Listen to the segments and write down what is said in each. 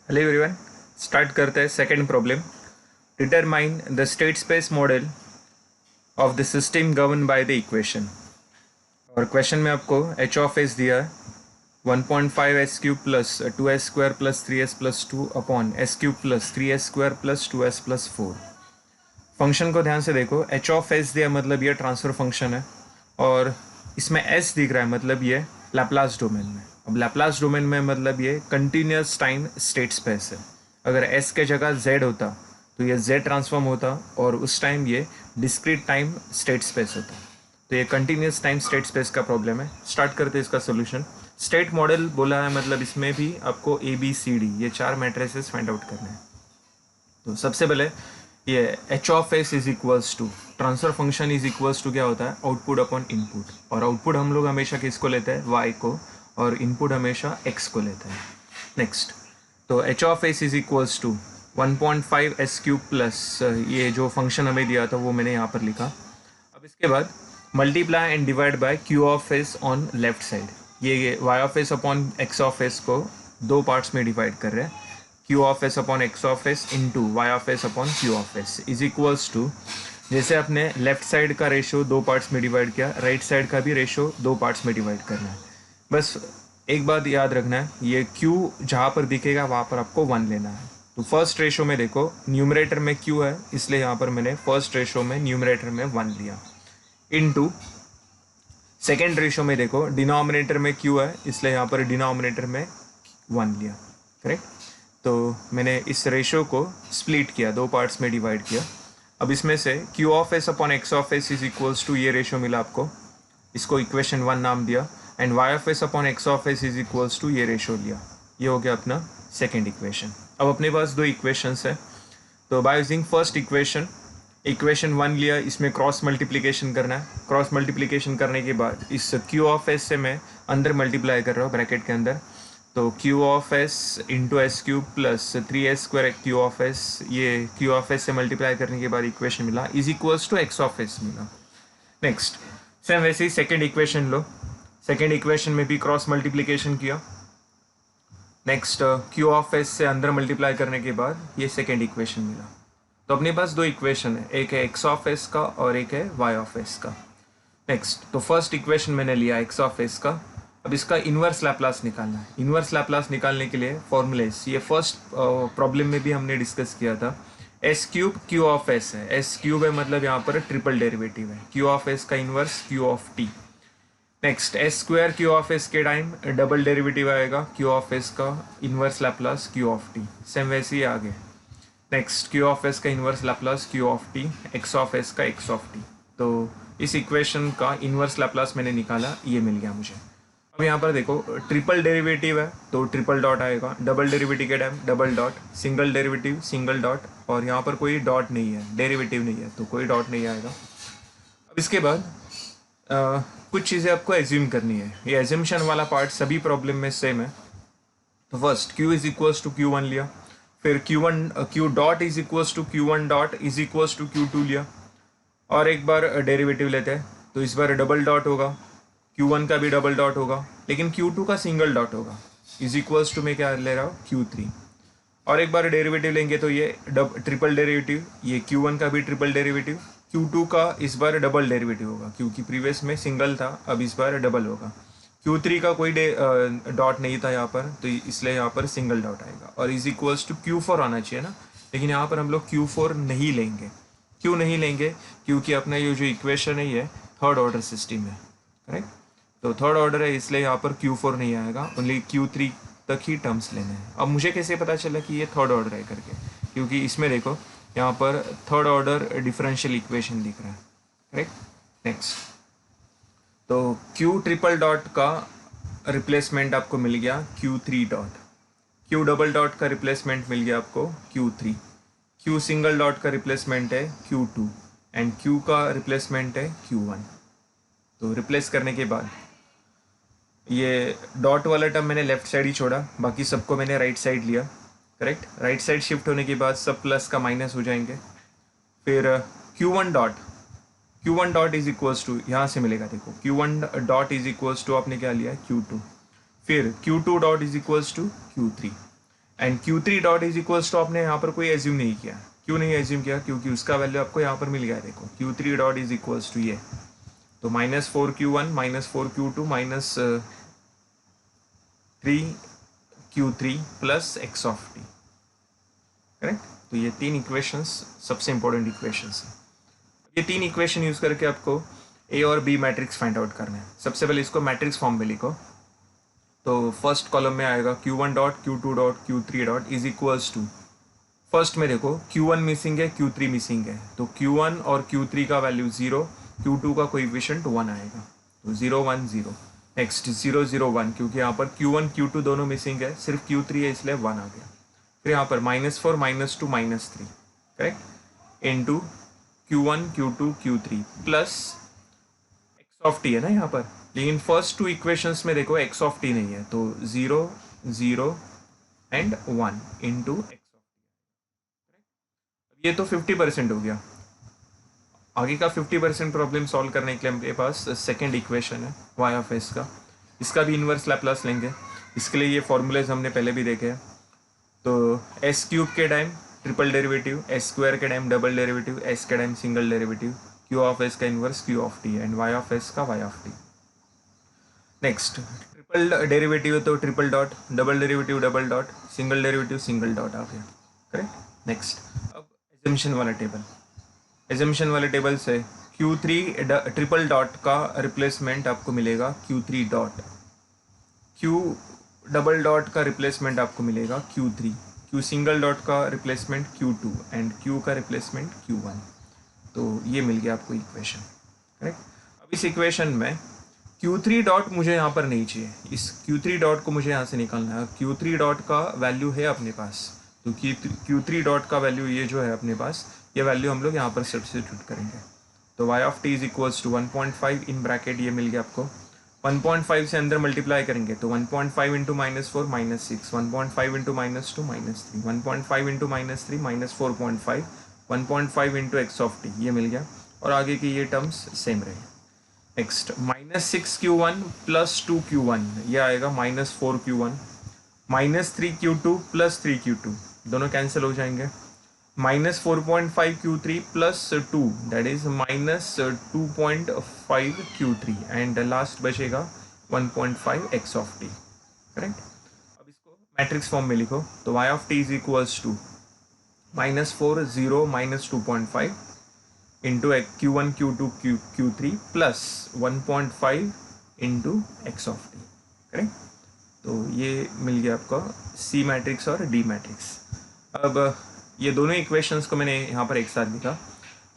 Hello everyone, start करते हैं second problem. Determine the state space model of the system govern by the equation. और question में आपको H of S दिया है 1.5 S cube plus 2s square plus 3s plus 2 upon S cube plus 3s square plus 2s plus 4। Function को ध्यान से देखो, H of S दिया मतलब ये ट्रांसफर फंक्शन है और इसमें एस दिख रहा है मतलब ये लैप्लास डोमेन में। अब लैप्लास डोमेन में मतलब ये कंटिन्यूस टाइम स्टेट स्पेस है। अगर एस के जगह जेड होता तो ये जेड ट्रांसफॉर्म होता और उस टाइम ये डिस्क्रीट टाइम स्टेट स्पेस होता। तो ये कंटिन्यूस टाइम स्टेट स्पेस का प्रॉब्लम है। स्टार्ट करते हैं इसका सोल्यूशन। स्टेट मॉडल बोला है मतलब इसमें भी आपको ए बी सी डी ये चार मैट्रिसेस फाइंड आउट करने हैं। तो सबसे पहले ये H of S is equals to transfer function is equals to क्या होता है, आउटपुट अपॉन इनपुट। और आउटपुट हम लोग हमेशा किसको लेते हैं, वाई को, और इनपुट हमेशा एक्स को लेते हैं। नेक्स्ट, तो H of S is equals to 1.5 S cube plus ये जो फंक्शन हमें दिया था वो मैंने यहाँ पर लिखा। अब इसके बाद multiply and divide by Q of S on left side. ये Y of S upon X of S को दो पार्ट्स में डिवाइड कर रहे हैं। Q of S upon X of S into Y of S upon Q of S is equals to, जैसे आपने left side का रेशो दो पार्ट्स में डिवाइड किया, राइट साइड का भी रेशो दो पार्ट्स में डिवाइड करना है। बस एक बात याद रखना है, ये क्यू जहाँ पर दिखेगा वहाँ पर आपको 1 लेना है। तो फर्स्ट रेशो में देखो, न्यूमरेटर में क्यू है इसलिए यहाँ पर मैंने फर्स्ट रेशो में न्यूमरेटर में 1 लिया, इनटू सेकेंड रेशो में देखो डिनोमिनेटर में क्यू है इसलिए यहाँ पर डिनोमिनेटर में 1 लिया। करेक्ट। तो मैंने इस रेशो को स्प्लिट किया, दो पार्ट्स में डिवाइड किया। अब इसमें से Q of S upon X of S is equals to ये रेशो मिला आपको, इसको इक्वेशन 1 नाम दिया, and Y of S upon X of S is equals to ये रेशो लिया। ये हो गया अपना सेकेंड इक्वेशन। अब अपने पास दो इक्वेशंस है, तो by using first equation, equation 1 लिया, इसमें क्रॉस मल्टीप्लिकेशन करना है। क्रॉस मल्टीप्लिकेशन करने के बाद इस क्यू ऑफ एस से मैं अंदर मल्टीप्लाई कर रहा हूँ ब्रैकेट के अंदर, तो Q of S into S cube plus 3s square Q of S, ये क्यू ऑफ एस से मल्टीप्लाई करने के बाद इक्वेशन मिला is equals to X of S मिला। नेक्स्ट सेम वैसे ही सेकेंड इक्वेशन लो, सेकेंड इक्वेशन में भी क्रॉस मल्टीप्लिकेशन किया। नेक्स्ट क्यू ऑफ एस से अंदर मल्टीप्लाई करने के बाद ये सेकेंड इक्वेशन मिला। तो अपने पास दो इक्वेशन है, एक है एक्स ऑफ एस का और एक है वाई ऑफ एस का। नेक्स्ट, तो फर्स्ट इक्वेशन मैंने लिया एक्स ऑफ एस का। अब इसका इन्वर्स लैप्लास निकालना है। इन्वर्स लैप्लास निकालने के लिए फॉर्मूलेस, ये फर्स्ट प्रॉब्लम में भी हमने डिस्कस किया था। S cube Q of S है, एस क्यूब है मतलब यहाँ पर ट्रिपल डेरिवेटिव है, क्यू ऑफ एस का inverse Q of T. Next, S square Q of S के टाइम डबल डेरिवेटिव आएगा क्यू ऑफ एस का inverse Laplace Q of T. Same वैसे ही आगे नेक्स्ट, क्यू ऑफ एस का inverse Laplace Q of T, x of S का x of T. तो इस equation का इन्वर्स लैप्लास मैंने निकाला, ये मिल गया मुझे। अब यहाँ पर देखो ट्रिपल डेरिवेटिव है तो ट्रिपल डॉट आएगा, डबल डेरिवेटिव के time double dot, single derivative single dot, और यहाँ पर कोई डॉट नहीं है, डेरिवेटिव नहीं है तो कोई डॉट नहीं आएगा। अब इसके बाद कुछ चीज़ें आपको एज्यूम करनी है। ये एज्यूमशन वाला पार्ट सभी प्रॉब्लम में सेम है। तो first Q is equals to Q one लिया, फिर Q dot is equals to Q one dot is equals to Q two लिया, और एक बार डेरिवेटिव लेते हैं तो इस बार डबल डॉट होगा, Q1 का भी डबल डॉट होगा लेकिन Q2 का सिंगल डॉट होगा, इज इक्वल्स टू मैं क्या ले रहा हूँ Q3। और एक बार डेरिवेटिव लेंगे तो ये ट्रिपल डेरिवेटिव, ये Q1 का भी ट्रिपल डेरिवेटिव, Q2 का इस बार डबल डेरिवेटिव होगा क्योंकि प्रीवियस में सिंगल था, अब इस बार डबल होगा। Q3 का कोई डॉट नहीं था यहाँ पर तो इसलिए यहाँ पर सिंगल डॉट आएगा, और इज इक्वल्स टू Q4 आना चाहिए ना, लेकिन यहाँ पर हम लोग Q4 नहीं लेंगे। क्यों नहीं लेंगे, क्योंकि अपना ये जो इक्वेशन है ये थर्ड ऑर्डर सिस्टम है। करेक्ट। तो थर्ड ऑर्डर है इसलिए यहाँ पर Q4 नहीं आएगा, ओनली Q3 तक ही टर्म्स लेने हैं। अब मुझे कैसे पता चला कि ये थर्ड ऑर्डर है करके, क्योंकि इसमें देखो यहाँ पर थर्ड ऑर्डर डिफरेंशियल इक्वेशन दिख रहा है। करेक्ट। नेक्स्ट, तो Q ट्रिपल डॉट का रिप्लेसमेंट आपको मिल गया Q3 dot, Q double dot का रिप्लेसमेंट मिल गया आपको Q3, Q सिंगल डॉट का रिप्लेसमेंट है Q2, एंड Q का रिप्लेसमेंट है Q1। तो रिप्लेस करने के बाद ये डॉट वाला टर्म मैंने लेफ्ट साइड ही छोड़ा, बाकी सबको मैंने राइट साइड लिया। करेक्ट। राइट साइड शिफ्ट होने के बाद सब प्लस का माइनस हो जाएंगे। फिर Q1 dot is equals to, यहाँ से मिलेगा देखो Q1 dot is equals to आपने क्या लिया Q2, फिर Q2 dot is equals to Q3, and Q3 dot is equals to आपने यहाँ पर कोई एज्यूम नहीं किया। क्यों नहीं एज्यूम किया? क्योंकि उसका वैल्यू आपको यहाँ पर मिल गया है। देखो Q3 dot is equals to ये, तो -4Q1 -4Q2 -3Q3 plus x of t, correct. तो ये तीन इक्वेशंस सबसे इंपॉर्टेंट इक्वेशंस हैं। ये तीन इक्वेशन यूज़ करके आपको ए और बी मैट्रिक्स फाइंड आउट करना है। सबसे पहले इसको मैट्रिक्स फॉर्म में लिखो। तो फर्स्ट कॉलम में आएगा Q1 dot Q2 dot Q3 dot is equals to, first में देखो Q1 मिसिंग है, Q3 मिसिंग है, तो Q1 और Q3 का वैल्यू 0, Q2 का कोएफिशिएंट 1 आएगा, तो 0 1 0। नेक्स्ट 0 0 1, क्योंकि यहाँ पर Q1 Q2 दोनों मिसिंग है, सिर्फ Q3 है इसलिए 1 आ गया। फिर यहाँ पर -4 -2 -3, correct, into Q1 Q2 Q3 plus x of t है ना यहाँ पर, लेकिन फर्स्ट टू इक्वेशंस में देखो x ऑफ t नहीं है, तो 0 0 एंड 1 इंटू x। ये तो 50% हो गया। आगे का 50% प्रॉब्लम सॉल्व करने के लिए मेरे पास सेकंड इक्वेशन है y ऑफ s का, इसका भी इन्वर्स लैप्लास लेंगे। इसके लिए ये फॉर्मूलेज हमने पहले भी देखे हैं। तो s क्यूब के time triple derivative, s square के टाइम डबल डेरिवेटिव, s के time single derivative, q of s का inverse q of t and y of s का y of t। Next triple derivative तो triple dot, double derivative double dot, single derivative single dot आ गया, correct. Next अब assumption वाला table, assumption वाले table से Q3 triple dot का replacement आपको मिलेगा Q3 dot, Q double dot का रिप्लेसमेंट आपको मिलेगा Q3, Q सिंगल डॉट का रिप्लेसमेंट Q2 एंड Q का रिप्लेसमेंट Q1। तो ये मिल गया आपको इक्वेशन, करेक्ट। अब इस इक्वेशन में Q3 डॉट मुझे यहाँ पर नहीं चाहिए, इस Q3 डॉट को मुझे यहाँ से निकालना है। Q3 डॉट का वैल्यू है अपने पास, तो Q3 डॉट का वैल्यू ये जो है अपने पास, ये वैल्यू हम लोग यहाँ पर सब्स्टिट्यूट करेंगे। तो y of t is equals to 1.5 in bracket, ये मिल गया आपको। 1.5 से अंदर मल्टीप्लाई करेंगे तो 1.5 into -4 -6, 1.5 into -2 -3, 1.5 into -3 -4.5, 1.5 into x of t, ये मिल गया। और आगे की ये टर्म्स सेम रहे। नेक्स्ट -6Q1 प्लस 2Q1, ये आएगा -4Q1, -3Q2 प्लस 3Q2, दोनों कैंसिल हो जाएंगे। -4.5Q3 plus 2, that is -2.5Q3 and last बचेगा 1.5 x ऑफ t, करेक्ट। अब इसको मैट्रिक्स फॉर्म में लिखो। तो y of t is equals to -4 0 -2.5 into Q1 Q2 Q3 plus 1.5 into x of t, correct. तो ये मिल गया आपका C मैट्रिक्स और D मैट्रिक्स। अब ये दोनों इक्वेशंस को मैंने यहाँ पर एक साथ लिखा।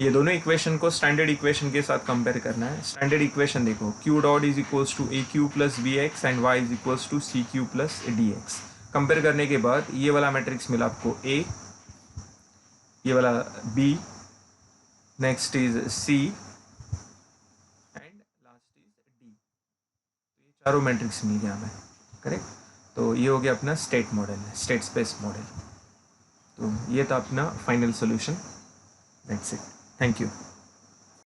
ये दोनों इक्वेशन को स्टैंडर्ड इक्वेशन के साथ कंपेयर करना है। स्टैंडर्ड इक्वेशन देखो, q dot is equals to A Q plus B X and Y is equals to C Q plus D X. Compare करने के बाद ये वाला मैट्रिक्स मिला आपको A, ये वाला B, next is C and last is D। ये चारों मैट्रिक्स मिल गया हमें, करेक्ट। तो ये हो गया अपना state model, state space model. तो ये था अपना final solution. That's it, thank you.